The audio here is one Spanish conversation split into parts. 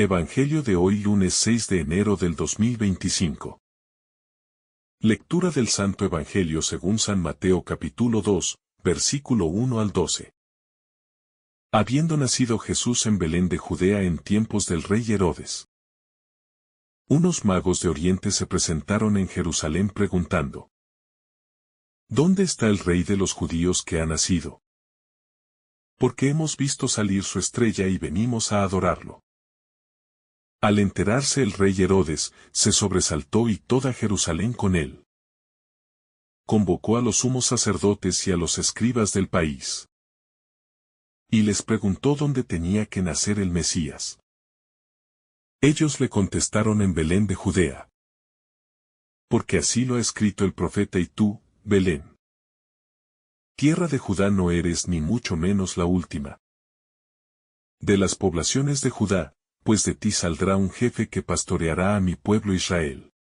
Evangelio de hoy lunes 6 de enero del 2025. Lectura del Santo Evangelio según San Mateo capítulo 2, versículo 1 al 12. Habiendo nacido Jesús en Belén de Judea en tiempos del rey Herodes, unos magos de Oriente se presentaron en Jerusalén preguntando: ¿Dónde está el rey de los judíos que ha nacido? Porque hemos visto salir su estrella y venimos a adorarlo. Al enterarse el rey Herodes, se sobresaltó y toda Jerusalén con él. Convocó a los sumos sacerdotes y a los escribas del país. Y les preguntó dónde tenía que nacer el Mesías. Ellos le contestaron: en Belén de Judea. Porque así lo ha escrito el profeta: y tú, Belén, tierra de Judá, no eres ni mucho menos la última de las poblaciones de Judá, pues de ti saldrá un jefe que pastoreará a mi pueblo Israel.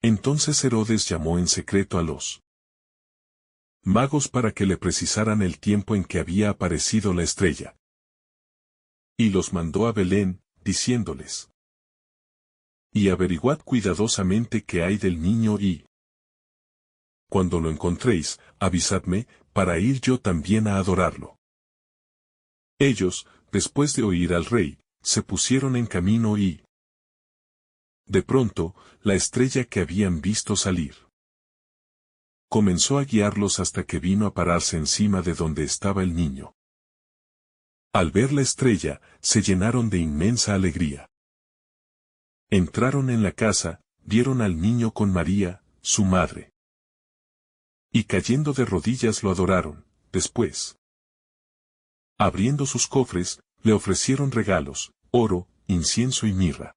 Entonces Herodes llamó en secreto a los magos para que le precisaran el tiempo en que había aparecido la estrella. Y los mandó a Belén, diciéndoles: y averiguad cuidadosamente qué hay del niño y, cuando lo encontréis, avisadme, para ir yo también a adorarlo. Ellos, después de oír al rey, se pusieron en camino y, de pronto, la estrella que habían visto salir comenzó a guiarlos hasta que vino a pararse encima de donde estaba el niño. Al ver la estrella, se llenaron de inmensa alegría. Entraron en la casa, vieron al niño con María, su madre, y cayendo de rodillas lo adoraron. Después, abriendo sus cofres, le ofrecieron regalos: oro, incienso y mirra.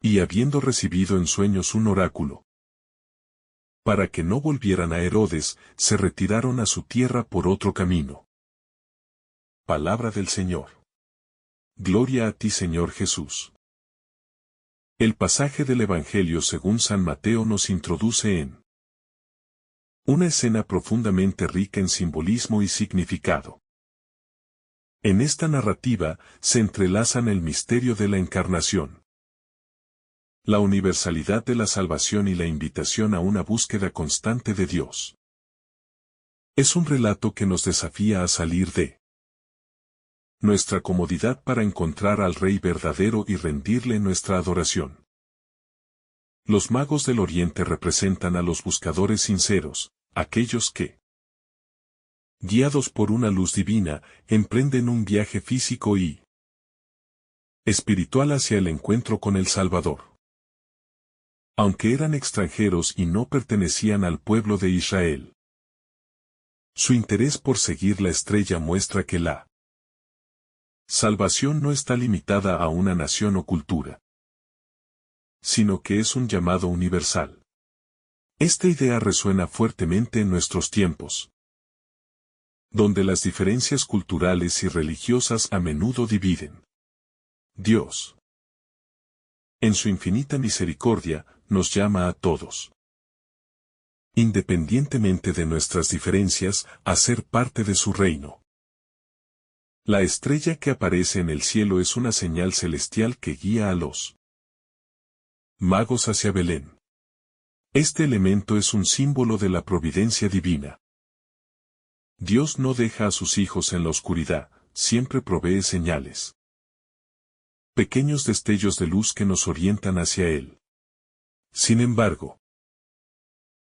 Y habiendo recibido en sueños un oráculo, para que no volvieran a Herodes, se retiraron a su tierra por otro camino. Palabra del Señor. Gloria a ti, Señor Jesús. El pasaje del Evangelio según San Mateo nos introduce en una escena profundamente rica en simbolismo y significado. En esta narrativa se entrelazan el misterio de la encarnación, la universalidad de la salvación y la invitación a una búsqueda constante de Dios. Es un relato que nos desafía a salir de nuestra comodidad para encontrar al Rey verdadero y rendirle nuestra adoración. Los magos del Oriente representan a los buscadores sinceros, aquellos que, guiados por una luz divina, emprenden un viaje físico y espiritual hacia el encuentro con el Salvador. Aunque eran extranjeros y no pertenecían al pueblo de Israel, su interés por seguir la estrella muestra que la salvación no está limitada a una nación o cultura, sino que es un llamado universal. Esta idea resuena fuertemente en nuestros tiempos, donde las diferencias culturales y religiosas a menudo dividen. Dios, en su infinita misericordia, nos llama a todos, independientemente de nuestras diferencias, a ser parte de su reino. La estrella que aparece en el cielo es una señal celestial que guía a los magos hacia Belén. Este elemento es un símbolo de la providencia divina. Dios no deja a sus hijos en la oscuridad, siempre provee señales, pequeños destellos de luz que nos orientan hacia Él. Sin embargo,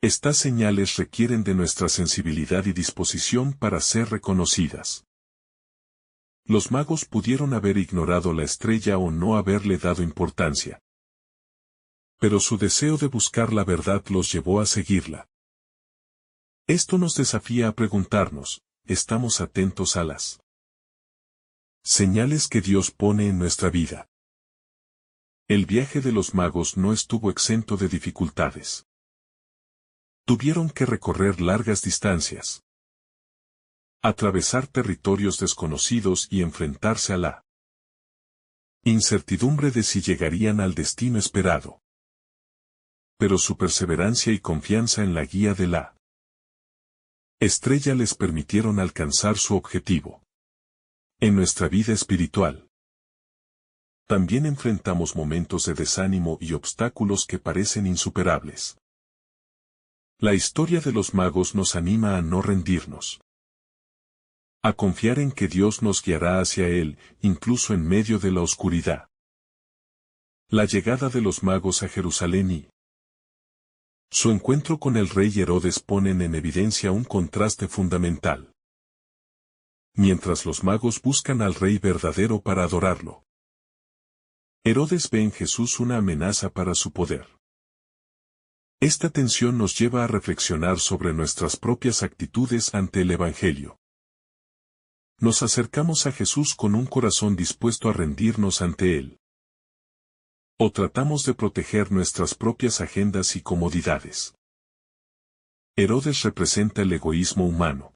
estas señales requieren de nuestra sensibilidad y disposición para ser reconocidas. Los magos pudieron haber ignorado la estrella o no haberle dado importancia, pero su deseo de buscar la verdad los llevó a seguirla. Esto nos desafía a preguntarnos: ¿estamos atentos a las señales que Dios pone en nuestra vida? El viaje de los magos no estuvo exento de dificultades. Tuvieron que recorrer largas distancias, atravesar territorios desconocidos y enfrentarse a la incertidumbre de si llegarían al destino esperado. Pero su perseverancia y confianza en la guía de la estrella les permitieron alcanzar su objetivo. En nuestra vida espiritual, También enfrentamos momentos de desánimo y obstáculos que parecen insuperables. La historia de los magos nos anima a no rendirnos, a confiar en que Dios nos guiará hacia Él, incluso en medio de la oscuridad. La llegada de los magos a Jerusalén y su encuentro con el rey Herodes ponen en evidencia un contraste fundamental. Mientras los magos buscan al rey verdadero para adorarlo, Herodes ve en Jesús una amenaza para su poder. Esta tensión nos lleva a reflexionar sobre nuestras propias actitudes ante el Evangelio. Nos acercamos a Jesús con un corazón dispuesto a rendirnos ante Él, o tratamos de proteger nuestras propias agendas y comodidades. Herodes representa el egoísmo humano,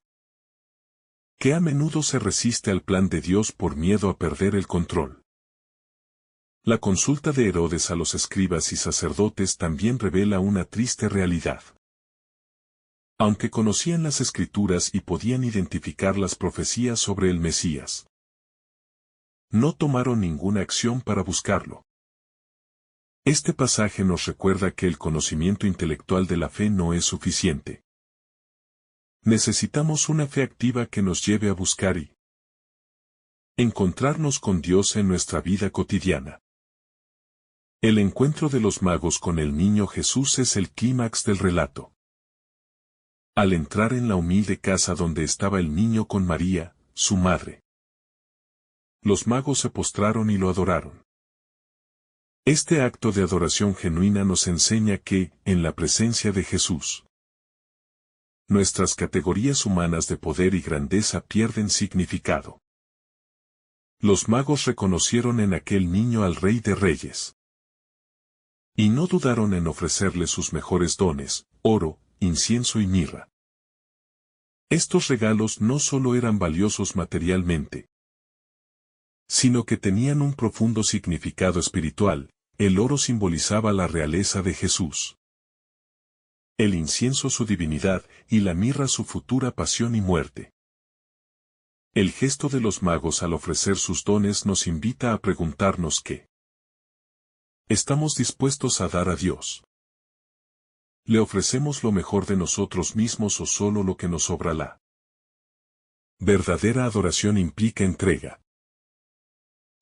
que a menudo se resiste al plan de Dios por miedo a perder el control. La consulta de Herodes a los escribas y sacerdotes también revela una triste realidad. Aunque conocían las Escrituras y podían identificar las profecías sobre el Mesías, no tomaron ninguna acción para buscarlo. Este pasaje nos recuerda que el conocimiento intelectual de la fe no es suficiente. Necesitamos una fe activa que nos lleve a buscar y encontrarnos con Dios en nuestra vida cotidiana. El encuentro de los magos con el niño Jesús es el clímax del relato. Al entrar en la humilde casa donde estaba el niño con María, su madre, los magos se postraron y lo adoraron. Este acto de adoración genuina nos enseña que, en la presencia de Jesús, nuestras categorías humanas de poder y grandeza pierden significado. Los magos reconocieron en aquel niño al Rey de Reyes, y no dudaron en ofrecerle sus mejores dones, oro, incienso y mirra. Estos regalos no solo eran valiosos materialmente, sino que tenían un profundo significado espiritual. El oro simbolizaba la realeza de Jesús, el incienso su divinidad y la mirra su futura pasión y muerte. El gesto de los magos al ofrecer sus dones nos invita a preguntarnos qué estamos dispuestos a dar a Dios. ¿Le ofrecemos lo mejor de nosotros mismos o solo lo que nos sobra? La verdadera adoración implica entrega,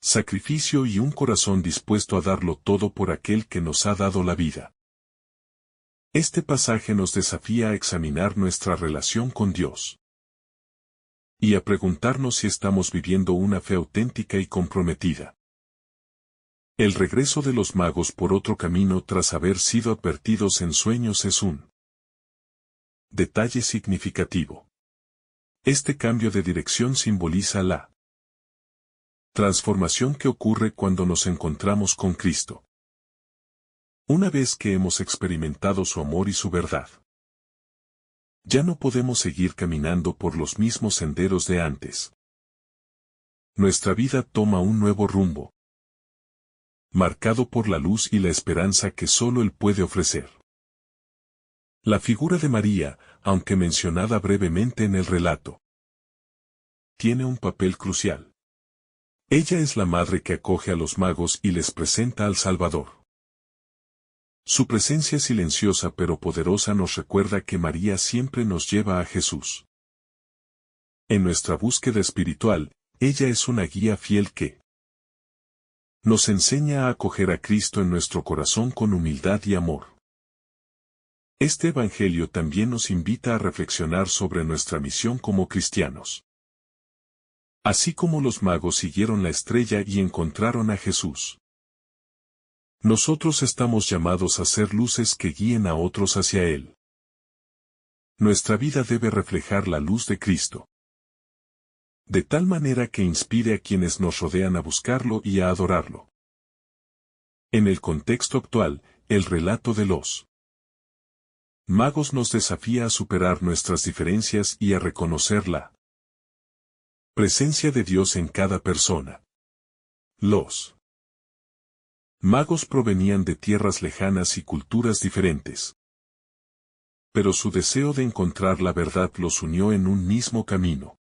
sacrificio y un corazón dispuesto a darlo todo por aquel que nos ha dado la vida. Este pasaje nos desafía a examinar nuestra relación con Dios y a preguntarnos si estamos viviendo una fe auténtica y comprometida. El regreso de los magos por otro camino tras haber sido advertidos en sueños es un detalle significativo. Este cambio de dirección simboliza la transformación que ocurre cuando nos encontramos con Cristo. Una vez que hemos experimentado su amor y su verdad, ya no podemos seguir caminando por los mismos senderos de antes. Nuestra vida toma un nuevo rumbo, marcado por la luz y la esperanza que solo Él puede ofrecer. La figura de María, aunque mencionada brevemente en el relato, tiene un papel crucial. Ella es la madre que acoge a los magos y les presenta al Salvador. Su presencia silenciosa pero poderosa nos recuerda que María siempre nos lleva a Jesús. En nuestra búsqueda espiritual, ella es una guía fiel que nos enseña a acoger a Cristo en nuestro corazón con humildad y amor. Este Evangelio también nos invita a reflexionar sobre nuestra misión como cristianos. Así como los magos siguieron la estrella y encontraron a Jesús, nosotros estamos llamados a ser luces que guíen a otros hacia Él. Nuestra vida debe reflejar la luz de Cristo, de tal manera que inspire a quienes nos rodean a buscarlo y a adorarlo. En el contexto actual, el relato de los magos nos desafía a superar nuestras diferencias y a reconocer la presencia de Dios en cada persona. Los magos provenían de tierras lejanas y culturas diferentes, pero su deseo de encontrar la verdad los unió en un mismo camino.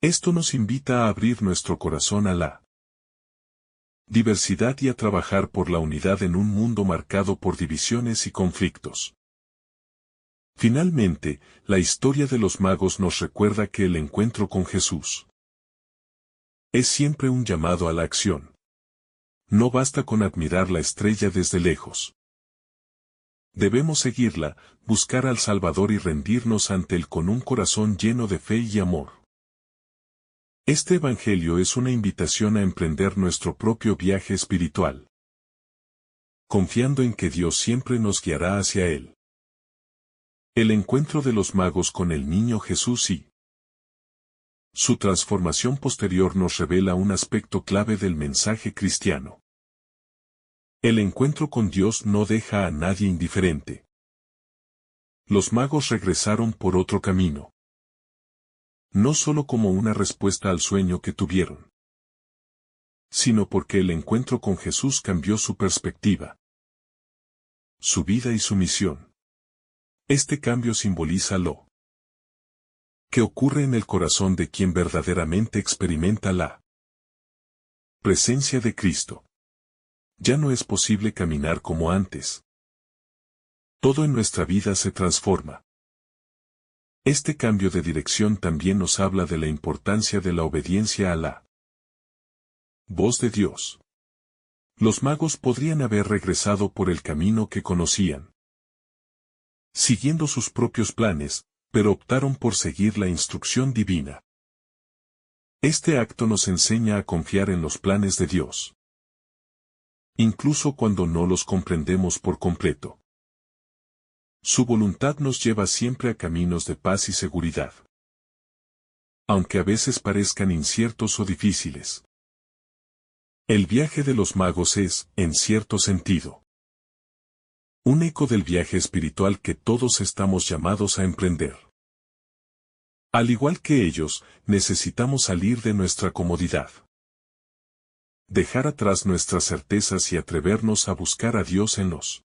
Esto nos invita a abrir nuestro corazón a la diversidad y a trabajar por la unidad en un mundo marcado por divisiones y conflictos. Finalmente, la historia de los magos nos recuerda que el encuentro con Jesús es siempre un llamado a la acción. No basta con admirar la estrella desde lejos. Debemos seguirla, buscar al Salvador y rendirnos ante Él con un corazón lleno de fe y amor. Este Evangelio es una invitación a emprender nuestro propio viaje espiritual, confiando en que Dios siempre nos guiará hacia Él. El encuentro de los magos con el niño Jesús y su transformación posterior nos revela un aspecto clave del mensaje cristiano. El encuentro con Dios no deja a nadie indiferente. Los magos regresaron por otro camino. No solo como una respuesta al sueño que tuvieron, sino porque el encuentro con Jesús cambió su perspectiva, su vida y su misión. Este cambio simboliza lo que ocurre en el corazón de quien verdaderamente experimenta la presencia de Cristo. Ya no es posible caminar como antes. Todo en nuestra vida se transforma. Este cambio de dirección también nos habla de la importancia de la obediencia a la voz de Dios. Los magos podrían haber regresado por el camino que conocían, siguiendo sus propios planes, pero optaron por seguir la instrucción divina. Este acto nos enseña a confiar en los planes de Dios, incluso cuando no los comprendemos por completo. Su voluntad nos lleva siempre a caminos de paz y seguridad, aunque a veces parezcan inciertos o difíciles. El viaje de los magos es, en cierto sentido, un eco del viaje espiritual que todos estamos llamados a emprender. Al igual que ellos, necesitamos salir de nuestra comodidad, dejar atrás nuestras certezas y atrevernos a buscar a Dios en los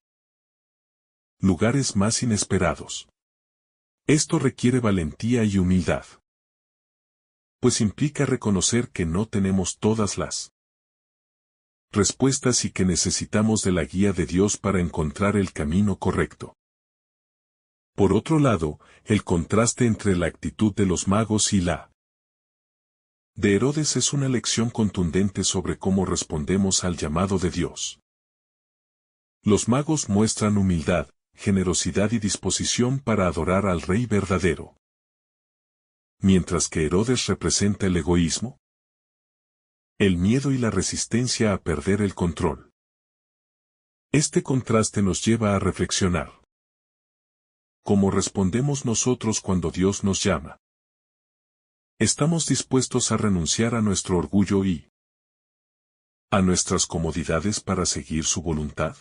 lugares más inesperados. Esto requiere valentía y humildad, pues implica reconocer que no tenemos todas las respuestas y que necesitamos de la guía de Dios para encontrar el camino correcto. Por otro lado, el contraste entre la actitud de los magos y la de Herodes es una lección contundente sobre cómo respondemos al llamado de Dios. Los magos muestran humildad, generosidad y disposición para adorar al Rey verdadero, mientras que Herodes representa el egoísmo, el miedo y la resistencia a perder el control. Este contraste nos lleva a reflexionar. ¿Cómo respondemos nosotros cuando Dios nos llama? ¿Estamos dispuestos a renunciar a nuestro orgullo y a nuestras comodidades para seguir su voluntad?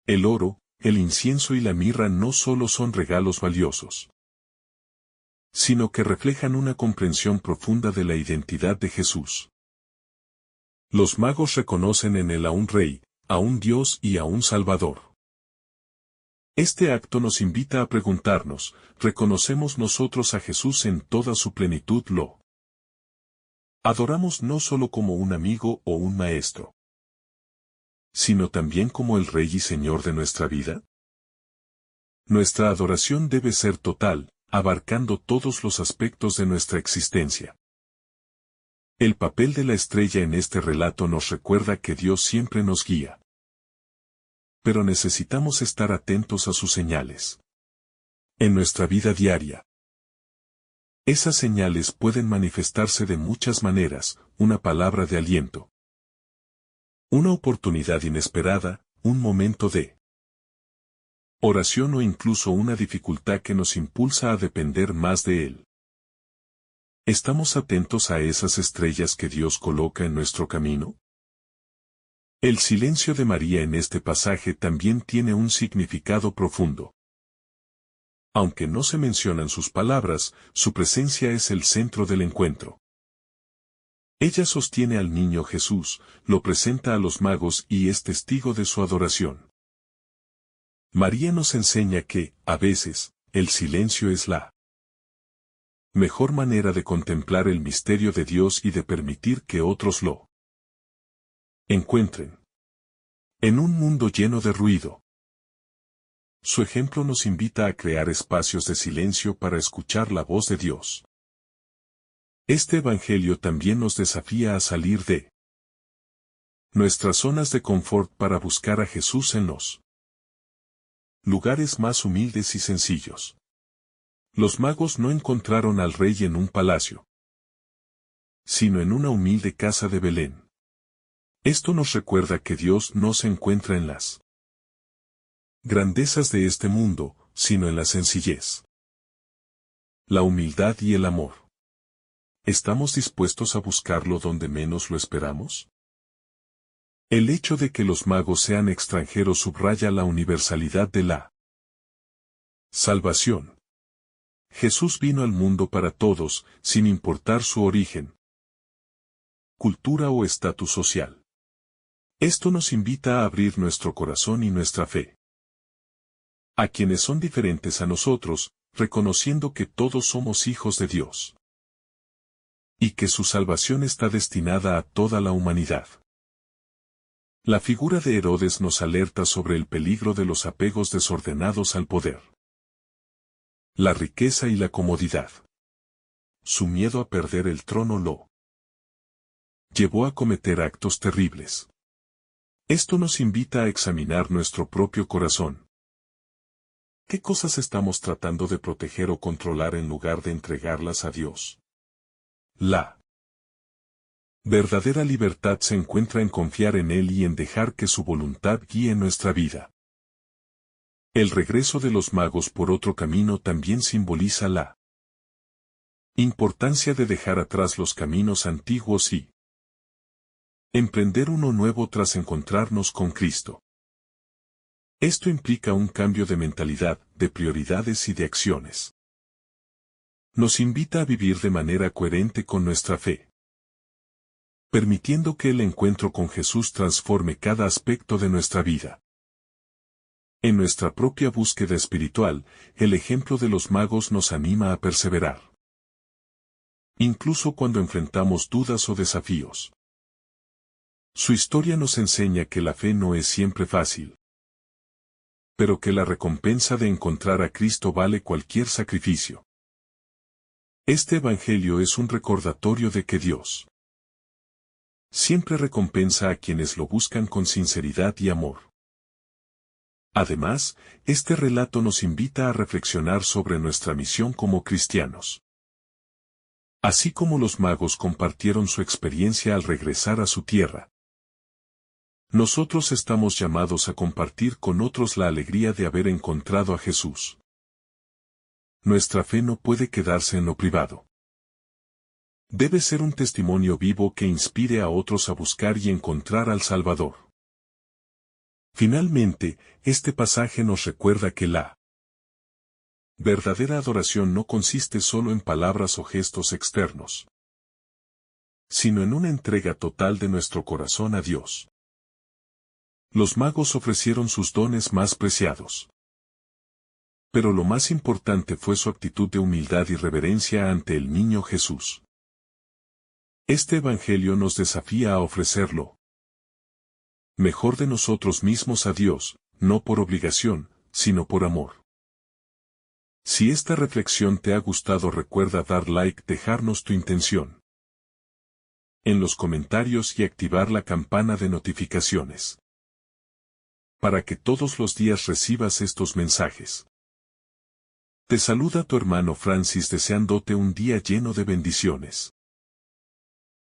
El oro, el incienso y la mirra no solo son regalos valiosos, sino que reflejan una comprensión profunda de la identidad de Jesús. Los magos reconocen en él a un rey, a un Dios y a un Salvador. Este acto nos invita a preguntarnos, ¿reconocemos nosotros a Jesús en toda su plenitud? ¿Lo adoramos no solo como un amigo o un maestro, sino también como el Rey y Señor de nuestra vida? Nuestra adoración debe ser total, abarcando todos los aspectos de nuestra existencia. El papel de la estrella en este relato nos recuerda que Dios siempre nos guía, pero necesitamos estar atentos a sus señales. En nuestra vida diaria, esas señales pueden manifestarse de muchas maneras: una palabra de aliento, una oportunidad inesperada, un momento de oración o incluso una dificultad que nos impulsa a depender más de Él. ¿Estamos atentos a esas estrellas que Dios coloca en nuestro camino? El silencio de María en este pasaje también tiene un significado profundo. Aunque no se mencionan sus palabras, su presencia es el centro del encuentro. Ella sostiene al niño Jesús, lo presenta a los magos y es testigo de su adoración. María nos enseña que, a veces, el silencio es la mejor manera de contemplar el misterio de Dios y de permitir que otros lo encuentren. En un mundo lleno de ruido. Su ejemplo nos invita a crear espacios de silencio para escuchar la voz de Dios. Este Evangelio también nos desafía a salir de nuestras zonas de confort para buscar a Jesús en los lugares más humildes y sencillos. Los magos no encontraron al rey en un palacio, sino en una humilde casa de Belén. Esto nos recuerda que Dios no se encuentra en las grandezas de este mundo, sino en la sencillez, la humildad y el amor. ¿Estamos dispuestos a buscarlo donde menos lo esperamos? El hecho de que los magos sean extranjeros subraya la universalidad de la salvación. Jesús vino al mundo para todos, sin importar su origen, cultura o estatus social. Esto nos invita a abrir nuestro corazón y nuestra fe a quienes son diferentes a nosotros, reconociendo que todos somos hijos de Dios y que su salvación está destinada a toda la humanidad. La figura de Herodes nos alerta sobre el peligro de los apegos desordenados al poder, la riqueza y la comodidad. Su miedo a perder el trono lo llevó a cometer actos terribles. Esto nos invita a examinar nuestro propio corazón. ¿Qué cosas estamos tratando de proteger o controlar en lugar de entregarlas a Dios? La verdadera libertad se encuentra en confiar en Él y en dejar que su voluntad guíe nuestra vida. El regreso de los magos por otro camino también simboliza la importancia de dejar atrás los caminos antiguos y emprender uno nuevo tras encontrarnos con Cristo. Esto implica un cambio de mentalidad, de prioridades y de acciones. Nos invita a vivir de manera coherente con nuestra fe, permitiendo que el encuentro con Jesús transforme cada aspecto de nuestra vida. En nuestra propia búsqueda espiritual, el ejemplo de los magos nos anima a perseverar, incluso cuando enfrentamos dudas o desafíos. Su historia nos enseña que la fe no es siempre fácil, pero que la recompensa de encontrar a Cristo vale cualquier sacrificio. Este Evangelio es un recordatorio de que Dios siempre recompensa a quienes lo buscan con sinceridad y amor. Además, este relato nos invita a reflexionar sobre nuestra misión como cristianos. Así como los magos compartieron su experiencia al regresar a su tierra, nosotros estamos llamados a compartir con otros la alegría de haber encontrado a Jesús. Nuestra fe no puede quedarse en lo privado. Debe ser un testimonio vivo que inspire a otros a buscar y encontrar al Salvador. Finalmente, este pasaje nos recuerda que la verdadera adoración no consiste solo en palabras o gestos externos, sino en una entrega total de nuestro corazón a Dios. Los magos ofrecieron sus dones más preciados, pero lo más importante fue su actitud de humildad y reverencia ante el niño Jesús. Este Evangelio nos desafía a ofrecerlo mejor de nosotros mismos a Dios, no por obligación, sino por amor. Si esta reflexión te ha gustado, recuerda dar like, dejarnos tu intención en los comentarios y activar la campana de notificaciones, para que todos los días recibas estos mensajes. Te saluda tu hermano Francis deseándote un día lleno de bendiciones.